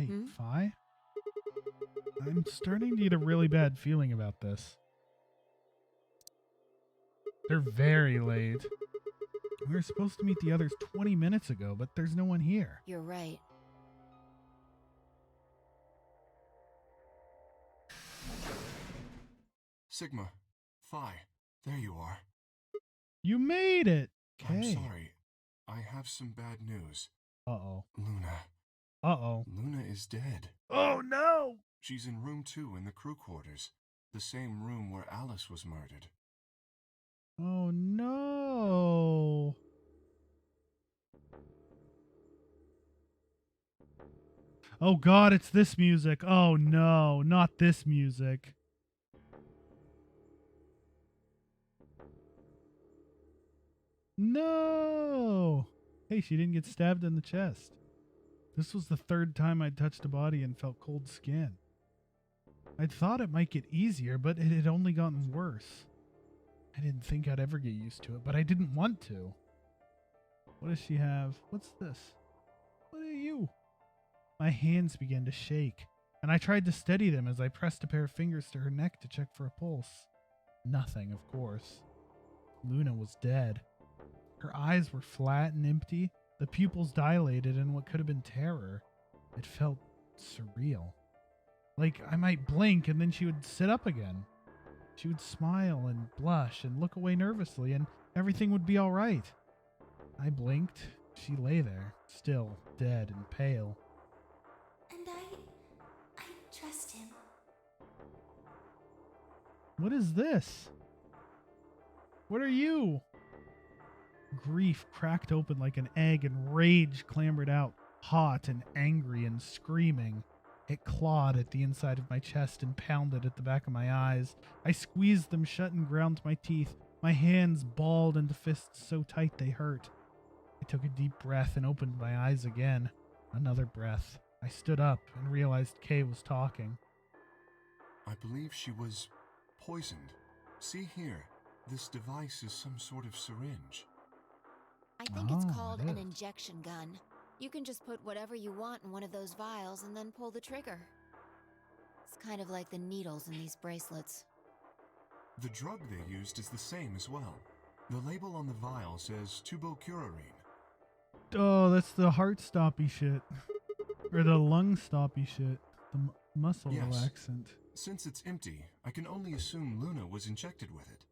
Hey, Fi? I'm starting to get a really bad feeling about this. They're very late. We were supposed to meet the others 20 minutes ago, but there's no one here. You're right. Sigma, Phi, there you are. You made it! I'm Okay. sorry. I have some bad news. Uh-oh. Luna. Uh-oh. Luna is dead. Oh, no! She's in room 2 in the crew quarters, the same room where Alice was murdered. Oh, no! Oh, God, it's this music. Oh, no, not this music. No! Hey, she didn't get stabbed in the chest. This was the third time I'd touched a body and felt cold skin. I'd thought it might get easier, but it had only gotten worse. I didn't think I'd ever get used to it, but I didn't want to. What does she have? What's this? What are you? My hands began to shake, and I tried to steady them as I pressed a pair of fingers to her neck to check for a pulse. Nothing, of course. Luna was dead. Her eyes were flat and empty, the pupils dilated in what could have been terror. It felt surreal. Like I might blink and then she would sit up again. She would smile and blush and look away nervously, and everything would be all right. I blinked. She lay there, still, dead and pale. And I trust him. What is this? What are you? Grief cracked open like an egg and rage clambered out, hot and angry and screaming. It clawed at the inside of my chest and pounded at the back of my eyes. I squeezed them shut and ground my teeth. My hands balled into fists so tight they hurt. I took a deep breath and opened my eyes again. Another breath. I stood up and realized Kay was talking. I believe she was poisoned. See here, this device is some sort of syringe. I think it's Oh, called it an is. injection gun. You can just put whatever you want in one of those vials and then pull the trigger. It's kind of like the needles in these bracelets. The drug they used is the same as well. The label on the vial says tubocurarine. Oh, that's the heart stoppy shit. Or the lung stoppy shit. The muscle Yes. relaxant. Since it's empty, I can only assume Luna was injected with it.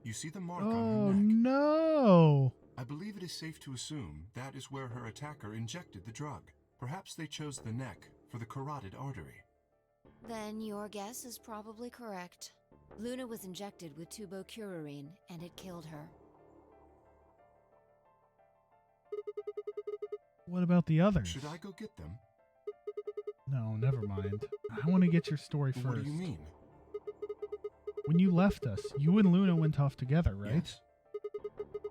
You see the mark on Oh, her neck? no. I believe it is safe to assume that is where her attacker injected the drug. Perhaps they chose the neck for the carotid artery. Then your guess is probably correct. Luna was injected with tubocurarine, and it killed her. What about the others? Should I go get them? No, never mind. I want to get your story first. What do you mean? When you left us, you and Luna went off together, right? Yes.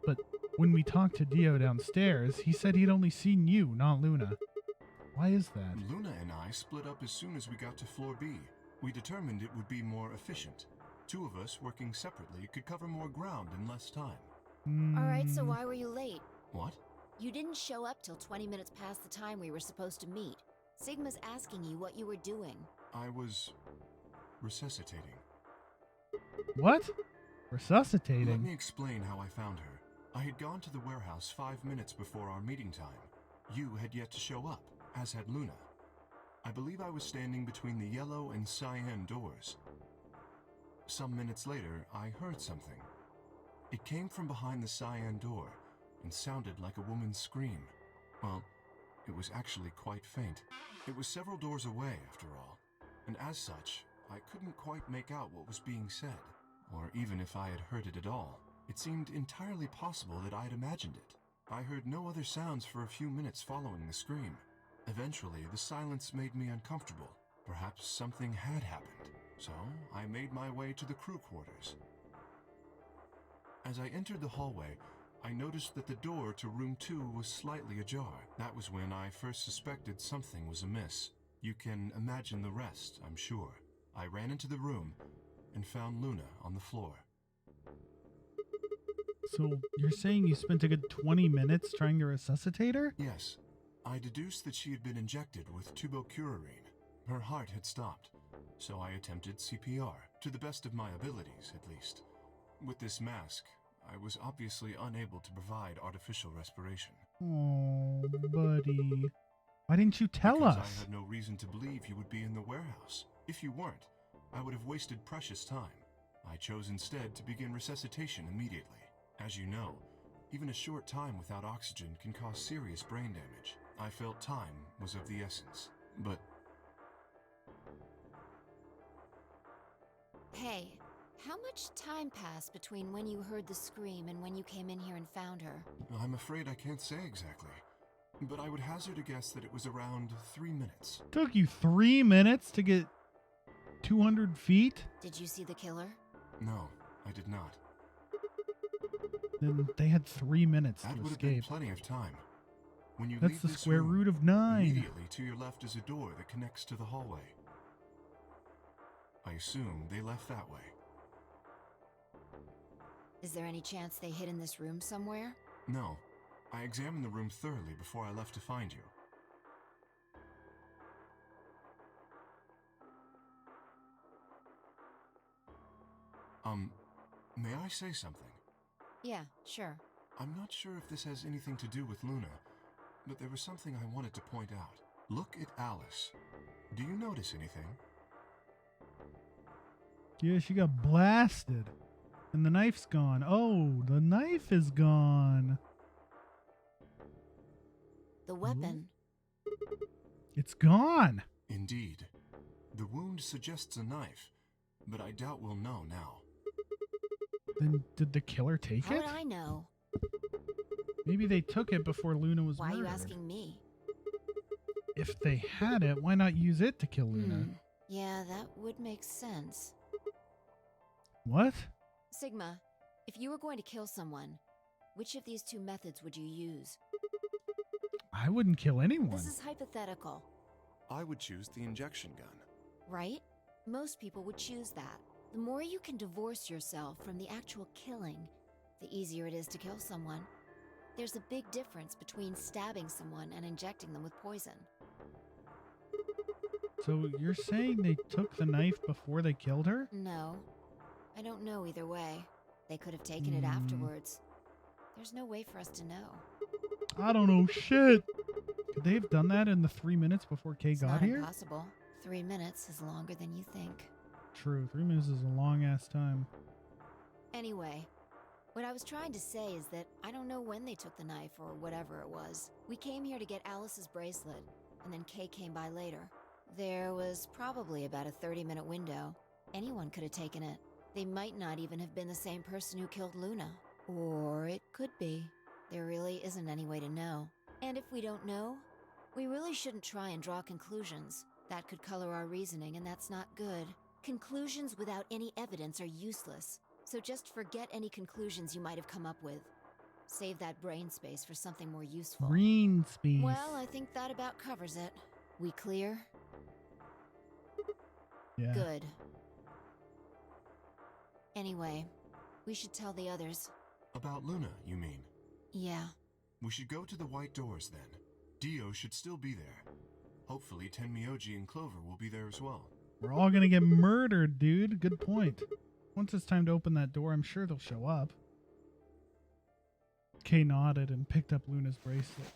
But when we talked to Dio downstairs, he said he'd only seen you, not Luna. Why is that? Luna and I split up as soon as we got to floor B. We determined it would be more efficient. Two of us working separately could cover more ground in less time. Alright, so why were you late? What? You didn't show up till 20 minutes past the time we were supposed to meet. Sigma's asking you what you were doing. I was resuscitating. What? Let Resuscitating? me explain how I found her. I had gone to the warehouse 5 minutes before our meeting time. You had yet to show up, as had Luna. I believe I was standing between the yellow and cyan doors. Some minutes later, I heard something. It came from behind the cyan door and sounded like a woman's scream. Well, it was actually quite faint. It was several doors away, after all, and as such, I couldn't quite make out what was being said, or even if I had heard it at all. It seemed entirely possible that I had imagined it. I heard no other sounds for a few minutes following the scream. Eventually, the silence made me uncomfortable. Perhaps something had happened, so I made my way to the crew quarters. As I entered the hallway, I noticed that the door to room 2 was slightly ajar. That was when I first suspected something was amiss. You can imagine the rest, I'm sure. I ran into the room and found Luna on the floor. So you're saying you spent a good 20 minutes trying to resuscitate her? Yes, I deduced that she had been injected with tubocurarine. Her heart had stopped, so I attempted CPR, to the best of my abilities, at least. With this mask, I was obviously unable to provide artificial respiration. Oh, buddy. Why didn't you tell Because us? I had no reason to believe you would be in the warehouse. If you weren't, I would have wasted precious time. I chose instead to begin resuscitation immediately. As you know, even a short time without oxygen can cause serious brain damage. I felt time was of the essence. But Hey, how much time passed between when you heard the scream and when you came in here and found her? I'm afraid I can't say exactly. But I would hazard a guess that it was around 3 minutes. Took you 3 minutes to get 200 feet? Did you see the killer? No, I did not. Then they had 3 minutes That to would have been escape. plenty of time. When you That's leave the this square room, root of 9. immediately to your left is a door that connects to the hallway. I assume they left that way. Is there any chance they hid in this room somewhere? No, I examined the room thoroughly before I left to find you. May I say something? Yeah, sure. I'm not sure if this has anything to do with Luna, but there was something I wanted to point out. Look at Alice. Do you notice anything? Yeah, she got blasted. And the knife's gone. Oh, the knife is gone. The weapon. It's gone. Indeed. The wound suggests a knife, but I doubt we'll know now. Then did the killer take How it? would I know? Maybe they took it before Luna was Why are murdered. you asking me? If they had it, why not use it to kill Luna? Yeah, that would make sense. What? Sigma, if you were going to kill someone, which of these two methods would you use? I wouldn't kill anyone. This is hypothetical, I would choose the injection gun. right? Most people would choose that. The more you can divorce yourself from the actual killing, the easier it is to kill someone. There's a big difference between stabbing someone and injecting them with poison. So you're saying they took the knife before they killed her? No, I don't know either way. They could have taken it afterwards. There's no way for us to know. I don't know shit. Could they have done that in the 3 minutes before Kay It's got not here? impossible. 3 minutes is longer than you think. True, 3 minutes is a long ass time. Anyway, what I was trying to say is that I don't know when they took the knife or whatever it was. We came here to get Alice's bracelet, and then Kay came by later. There was probably about a 30-minute window. Anyone could have taken it. They might not even have been the same person who killed Luna. Or it could be. There really isn't any way to know. And if we don't know, we really shouldn't try and draw conclusions. That could color our reasoning, and that's not good. Conclusions without any evidence are useless. So just forget any conclusions you might have come up with. Save that brain space for something more useful. Green space. Well, I think that about covers it. We clear? Yeah. Good. Anyway, we should tell the others. About Luna, you mean? Yeah. We should go to the White Doors then. Dio should still be there. Hopefully Tenmyoji and Clover will be there as well. We're all gonna get murdered, dude. Good point. Once it's time to open that door, I'm sure they'll show up. Kay nodded and picked up Luna's bracelet.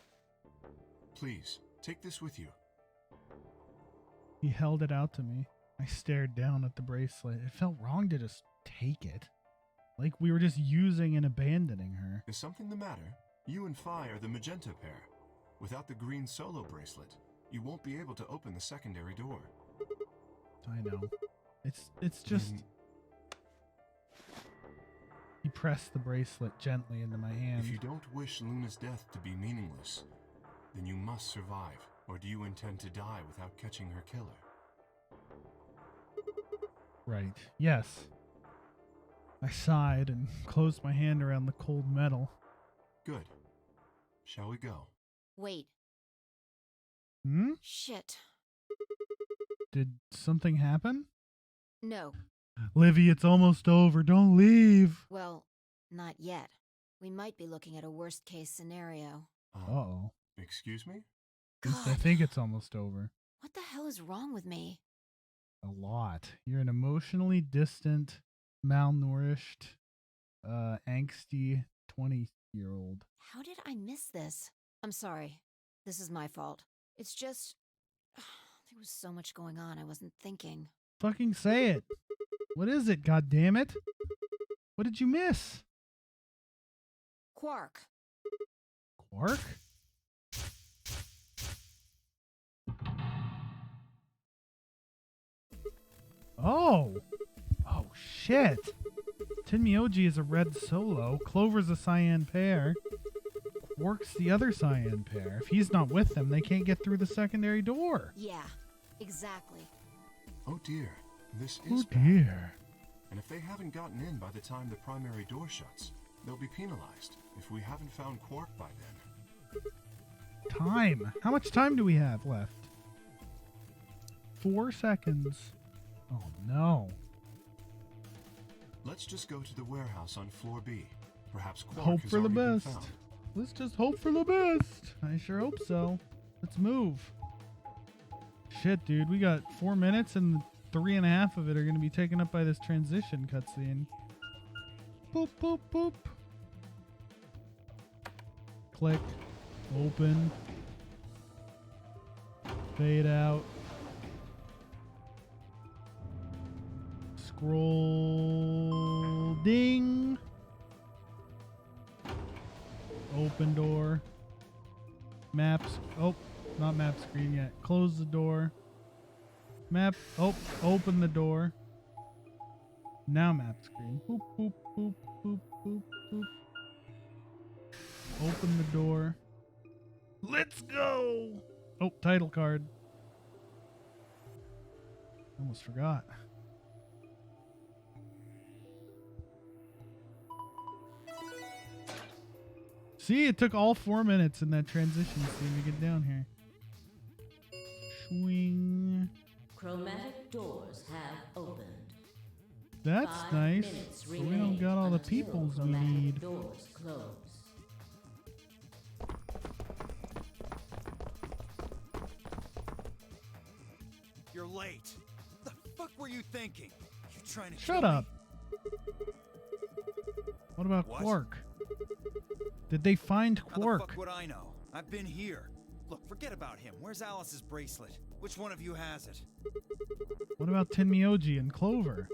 Please, take this with you. He held it out to me. I stared down at the bracelet. It felt wrong to just take it. Like we were just using and abandoning her. Is something the matter? You and Phi are the magenta pair. Without the green solo bracelet, you won't be able to open the secondary door. I know. It's just... Then He pressed the bracelet gently into my hand. if you don't wish Luna's death to be meaningless, then you must survive. Or do you intend to die without catching her killer? Right. Yes. I sighed and closed my hand around the cold metal. Good. Shall we go? Wait. Hmm? Shit. Did something happen? No. Livy, it's almost over. Don't leave. Well, not yet. We might be looking at a worst-case scenario. Uh-oh. Excuse me? At least I God, think it's almost over. what the hell is wrong with me? A lot. You're an emotionally distant, malnourished, angsty 20-year-old. How did I miss this? I'm sorry. This is my fault. It's just... there was so much going on, I wasn't thinking. Fucking say it. What is it, God damn it? What did you miss? Quark. Quark? Oh! Oh, shit! Tenmyoji is a red solo. Clover's a cyan pair. Quark's the other cyan pair. If he's not with them, they can't get through the secondary door. Yeah, exactly. Oh dear, this Oh is bad. dear. And if they haven't gotten in by the time the primary door shuts, they'll be penalized if we haven't found Quark by then. Time. How much time do we have left? 4 seconds. Oh no. Let's just go to the warehouse on floor B. Perhaps Quark Hope has for the already been best. found. Let's just hope for the best. I sure hope so. Let's move. Shit, dude. We got 4 minutes and 3.5 of it are going to be taken up by this transition cutscene. Boop, boop, boop. Click. Open. Fade out. Scroll. Ding. Open door. Maps. Oh, not map screen yet. Close the door. Map. Oh, open the door. Now map screen. Boop, boop, boop, boop, boop, boop. Open the door. Let's go. Oh, title card. Almost forgot. See, it took all 4 minutes in that transition scene to get down here. Swing. Chromatic doors have opened. That's 5 nice. minutes But we don't got all the until peoples we chromatic need. Doors close. You're late. The fuck were you thinking? You trying to Shut kill up. Me? What about What? Quark? Did they find How the Quark? fuck would I know? I've been here. Look, forget about him. Where's Alice's bracelet? Which one of you has it? What about Tenmyoji and Clover?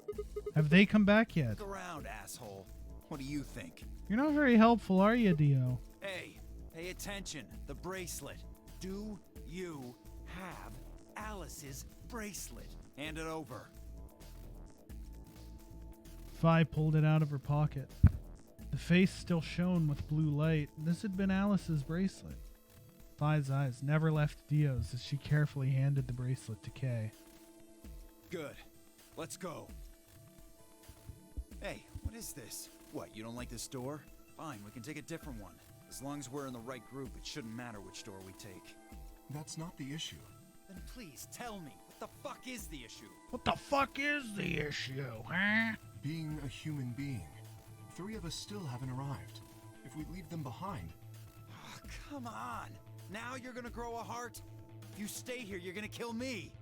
Have they come back yet? Look around, asshole. What do you think? You're not very helpful, are you, Dio? Hey, pay attention. The bracelet. Do you have Alice's bracelet? Hand it over. Fi pulled it out of her pocket. The face still shone with blue light. This had been Alice's bracelet. Fi's eyes never left Dio's as she carefully handed the bracelet to Kay. Good. Let's go. Hey, what is this? What, you don't like this door? Fine, we can take a different one. As long as we're in the right group, it shouldn't matter which door we take. That's not the issue. Then please tell me, what the fuck is the issue? What the fuck is the issue, huh? Being a human being. 3 of us still haven't arrived. If we leave them behind, Oh, come on. Now you're gonna grow a heart? If you stay here, you're gonna kill me.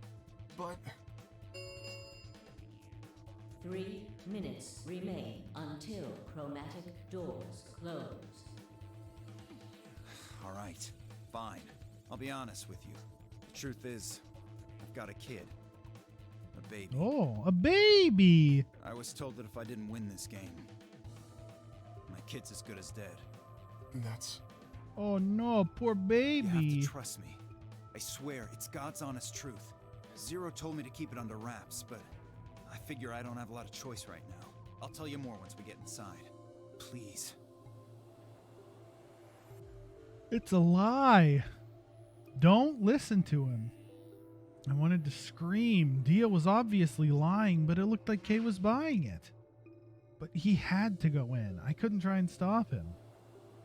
but 3 minutes remain until chromatic doors close. All right, fine. I'll be honest with you. The truth is, I've got a kid. A baby. Oh, a baby! I was told that if I didn't win this game, my kid's as good as dead. that's... Oh no, poor You have baby. to trust me. I swear, it's God's honest truth. Zero told me to keep it under wraps, but I figure I don't have a lot of choice right now. I'll tell you more once we get inside. Please. It's a lie. Don't listen to him. I wanted to scream. Dio was obviously lying, but it looked like Kay was buying it. But he had to go in. I couldn't try and stop him.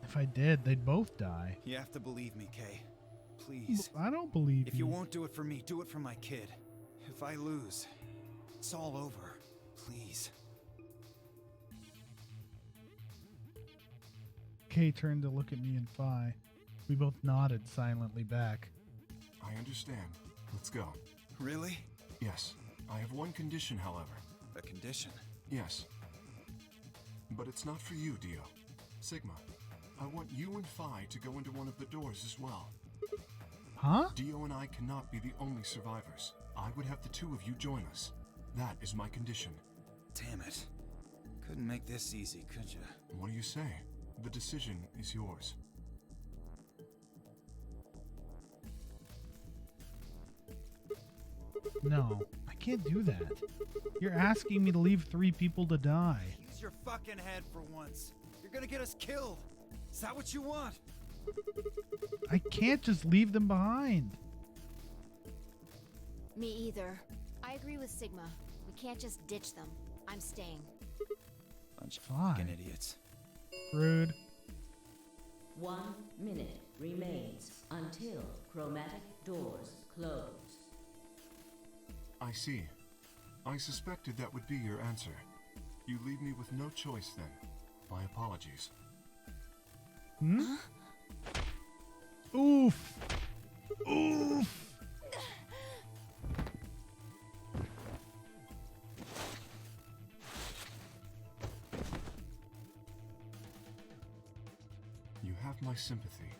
If I did, they'd both die. You have to believe me, Kay. Please. I don't believe If you won't do it for me, do it for my kid. If I lose, it's all over. Please. Kay turned to look at me and Fi. We both nodded silently back. I understand. Let's go. Really? Yes. I have one condition, however. A condition? Yes. But it's not for you, Dio. Sigma, I want you and Phi to go into one of the doors as well. Huh? Dio and I cannot be the only survivors. I would have the two of you join us. That is my condition. Damn it. Couldn't make this easy, could you? What do you say? The decision is yours. No, I can't do that. You're asking me to leave 3 people to die. Use your fucking head for once. You're gonna get us killed. Is that what you want? I can't just leave them behind. Me either. I agree with Sigma. We can't just ditch them. I'm staying. Bunch of Fine. fucking idiots. Rude. 1 minute remains until chromatic doors close. I see. I suspected that would be your answer. You leave me with no choice then. My apologies. Hmm? Oof. Oof. You have my sympathy.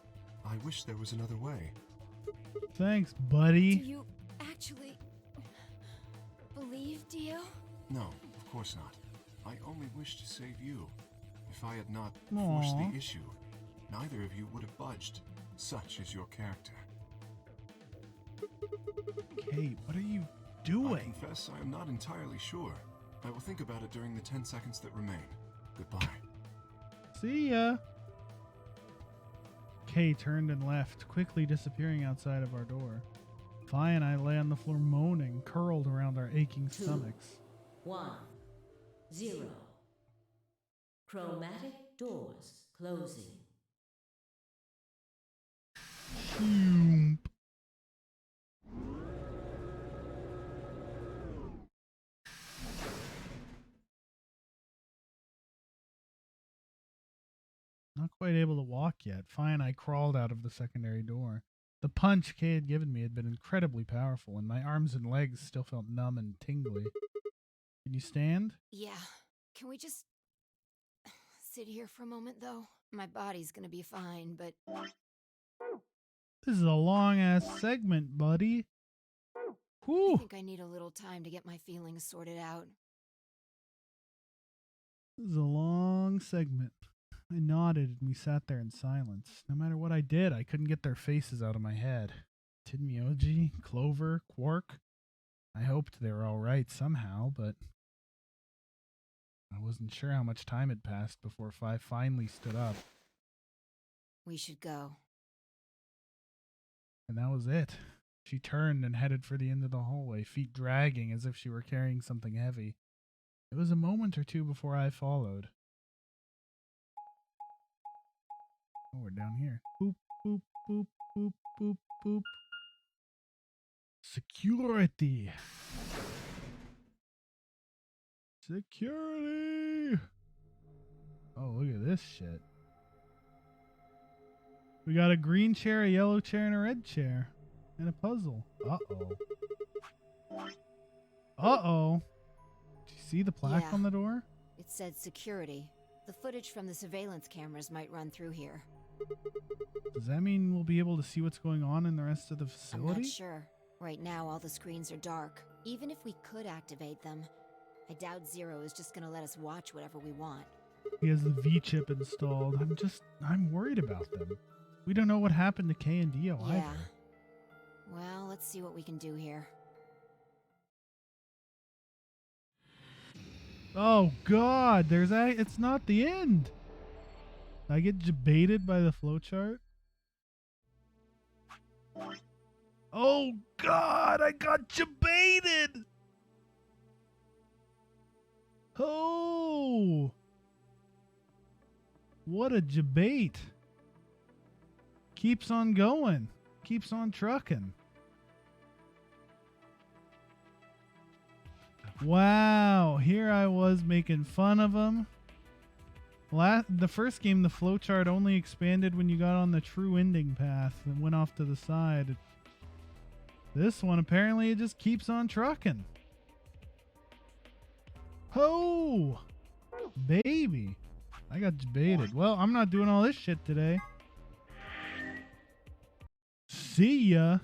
I wish there was another way. Thanks, Do buddy. you actually believe, Dio? No, of course not. I only wish to save you. If I had not forced Aw. the issue, neither of you would have budged. Such is your character. Kate, what are you I doing? confess I am not entirely sure. I will think about it during the 10 seconds that remain. Goodbye. See ya. Kay turned and left, quickly disappearing outside of our door. Phi and I lay on the floor moaning, curled around our aching 2, stomachs. 1, 0. Chromatic doors closing. Shoomp. Not quite able to walk yet. Phi and I crawled out of the secondary door. The punch Kay had given me had been incredibly powerful, and my arms and legs still felt numb and tingly. Can you stand? Yeah. Can we just sit here for a moment, though? My body's gonna be fine, but This is a long ass segment, buddy. I Whew. think I need a little time to get my feelings sorted out. This is a long segment. I nodded and we sat there in silence. No matter what I did, I couldn't get their faces out of my head. Tinmyoji, Clover, Quark. I hoped they were all right somehow, but I wasn't sure how much time had passed before Phi finally stood up. We should go. And that was it. She turned and headed for the end of the hallway, feet dragging as if she were carrying something heavy. It was a moment or two before I followed. Oh, we're down here. Boop, boop, boop, boop, boop, boop. Security. Security. Oh, look at this shit. We got a green chair, a yellow chair, and a red chair. And a puzzle. Uh-oh. Uh-oh. Did you see the plaque Yeah. on the door? It said security. The footage from the surveillance cameras might run through here. Does that mean we'll be able to see what's going on in the rest of the I'm facility? not sure. Right now, all the screens are dark. Even if we could activate them, I doubt Zero is just gonna let us watch whatever we want. He has the V-chip installed. I'm worried about them. We don't know what happened to Kay and Dio Yeah. either. Well, let's see what we can do here. Oh God, it's not the end. I get baited by the flowchart. Oh God, I got baited. Oh, what a debate. Keeps on going, keeps on trucking. Wow, here I was making fun of him. The first game, the flowchart only expanded when you got on the true ending path and went off to the side. This one, apparently, it just keeps on trucking. Ho! Baby. I got baited. Well, I'm not doing all this shit today. See ya.